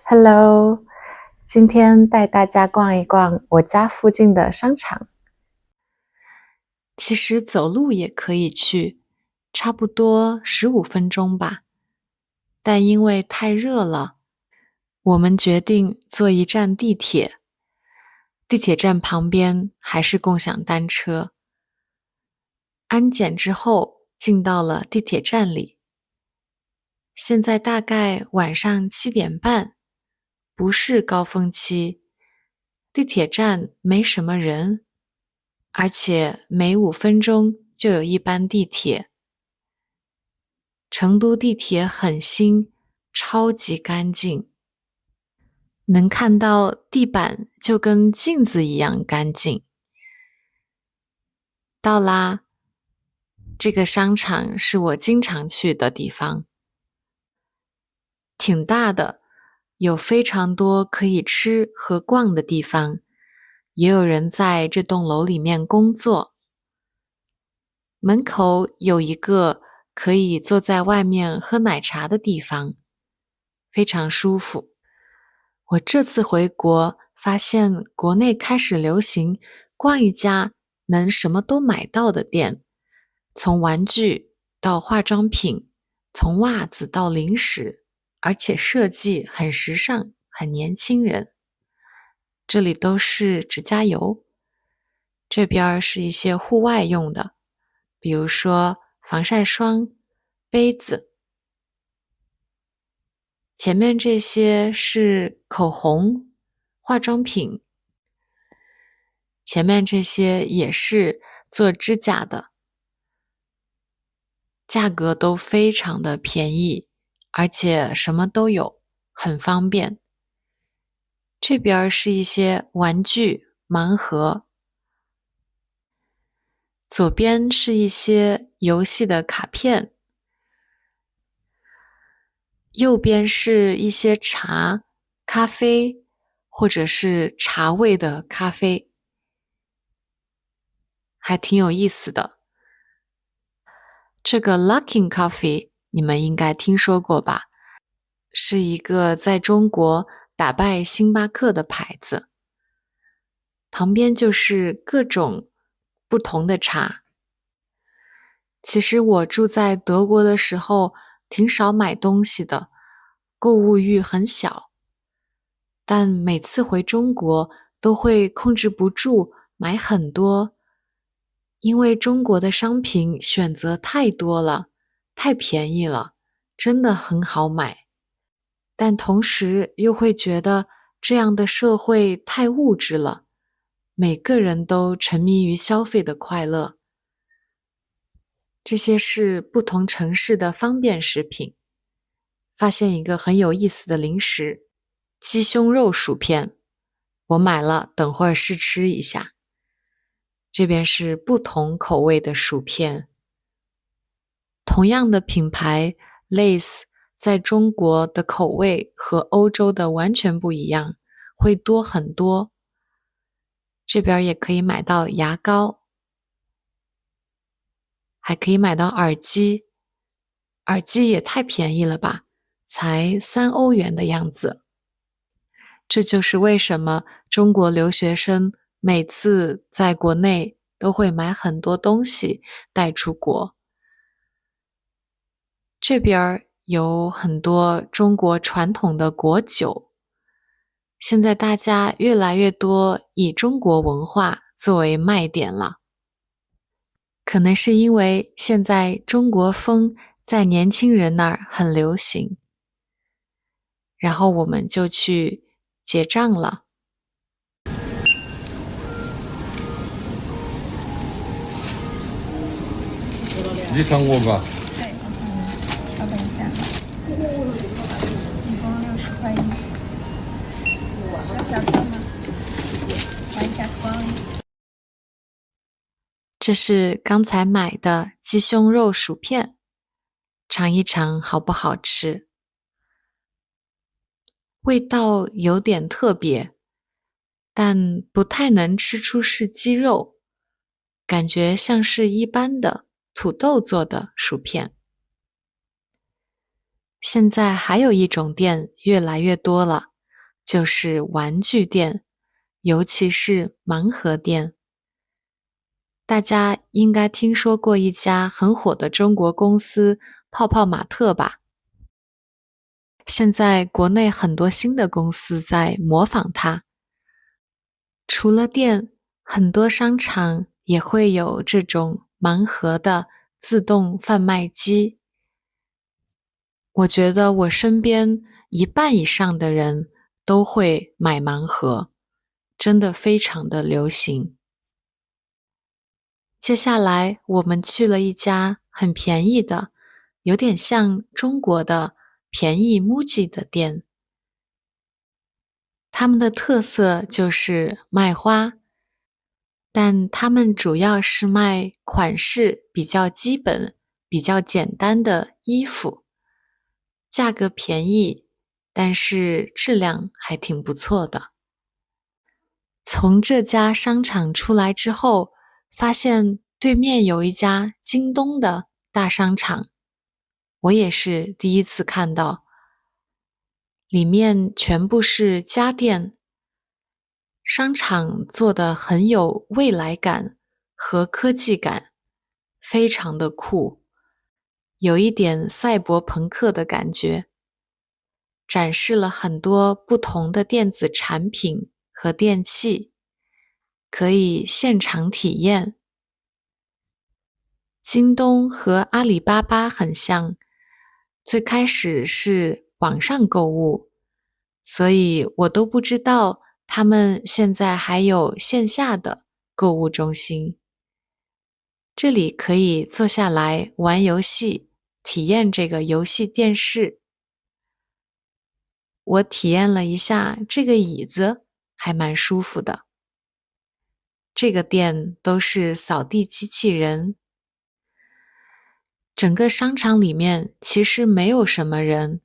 Hello，今天带大家逛一逛我家附近的商场。其实走路也可以去，差不多15分钟吧。但因为太热了，我们决定坐一站地铁。地铁站旁边还是共享单车。安检之后，进到了地铁站里。现在大概晚上7点半，不是高峰期，地铁站没什么人，而且每5分钟就有一班地铁。成都地铁很新，超级干净，能看到地板就跟镜子一样干净。到啦，这个商场是我经常去的地方，挺大的，有非常多可以吃和逛的地方，也有人在这栋楼里面工作。门口有一个可以坐在外面喝奶茶的地方，非常舒服。我这次回国，发现国内开始流行逛一家能什么都买到的店，从玩具到化妆品，从袜子到零食，而且设计很时尚，很年轻人。这里都是指甲油，这边是一些户外用的，比如说防晒霜、杯子。前面这些是口红、化妆品，前面这些也是做指甲的，价格都非常的便宜，而且什么都有，很方便。这边是一些玩具、盲盒，左边是一些游戏的卡片，右边是一些茶、咖啡，或者是茶味的咖啡，还挺有意思的。这个 Luckin Coffee 你们应该听说过吧？是一个在中国打败星巴克的牌子。旁边就是各种不同的茶。其实我住在德国的时候，挺少买东西的，购物欲很小。但每次回中国都会控制不住买很多，因为中国的商品选择太多了，太便宜了，真的很好买。但同时又会觉得这样的社会太物质了，每个人都沉迷于消费的快乐。这些是不同城市的方便食品。发现一个很有意思的零食，鸡胸肉薯片，我买了，等会儿试吃一下。这边是不同口味的薯片，同样的品牌 Lay's 在中国的口味和欧洲的完全不一样，会多很多。这边也可以买到牙膏，还可以买到耳机，耳机也太便宜了吧，才3欧元的样子。这就是为什么中国留学生每次在国内都会买很多东西带出国。这边有很多中国传统的国酒，现在大家越来越多以中国文化作为卖点了。可能是因为现在中国风在年轻人那儿很流行，然后我们就去结账了。你尝过吧？对，我想稍等一下，一共60块1，要小票吗？欢迎下次光临。这是刚才买的鸡胸肉薯片，尝一尝好不好吃？味道有点特别，但不太能吃出是鸡肉，感觉像是一般的土豆做的薯片。现在还有一种店越来越多了，就是玩具店，尤其是盲盒店。大家应该听说过一家很火的中国公司泡泡玛特吧？现在国内很多新的公司在模仿它。除了店，很多商场也会有这种盲盒的自动贩卖机。我觉得我身边一半以上的人都会买盲盒，真的非常的流行。接下来我们去了一家很便宜的，有点像中国的便宜 MUJI 的店。他们的特色就是卖花，但他们主要是卖款式比较基本、比较简单的衣服，价格便宜，但是质量还挺不错的。从这家商场出来之后，发现对面有一家京东的大商场，我也是第一次看到，里面全部是家电，商场做得很有未来感和科技感，非常的酷，有一点赛博朋克的感觉，展示了很多不同的电子产品和电器，可以现场体验。京东和阿里巴巴很像，最开始是网上购物，所以我都不知道他们现在还有线下的购物中心。这里可以坐下来玩游戏，体验这个游戏电视。我体验了一下这个椅子，还蛮舒服的。这个店都是扫地机器人。整个商场里面其实没有什么人，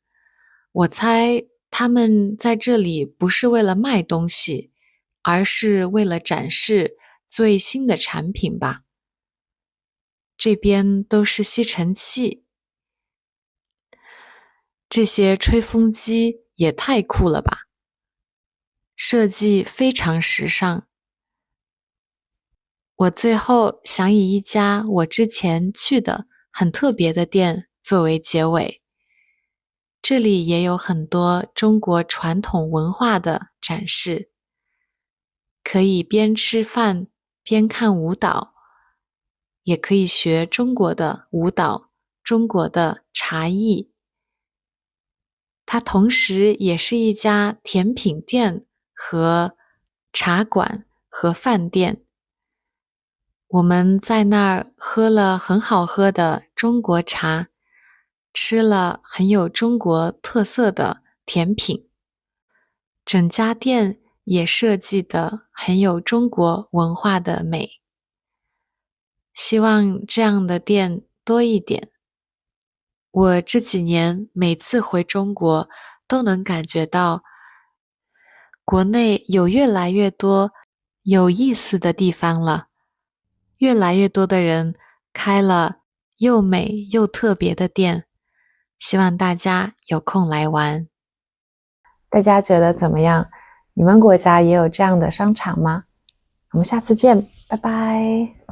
我猜他们在这里不是为了卖东西，而是为了展示最新的产品吧。这边都是吸尘器，这些吹风机也太酷了吧，设计非常时尚。我最后想以一家我之前去的很特别的店作为结尾。这里也有很多中国传统文化的展示，可以边吃饭边看舞蹈，也可以学中国的舞蹈、中国的茶艺。它同时也是一家甜品店和茶馆和饭店。我们在那儿喝了很好喝的中国茶，吃了很有中国特色的甜品，整家店也设计得很有中国文化的美。希望这样的店多一点。我这几年每次回中国都能感觉到，国内有越来越多有意思的地方了。越来越多的人开了又美又特别的店，希望大家有空来玩。大家觉得怎么样？你们国家也有这样的商场吗？我们下次见，拜拜。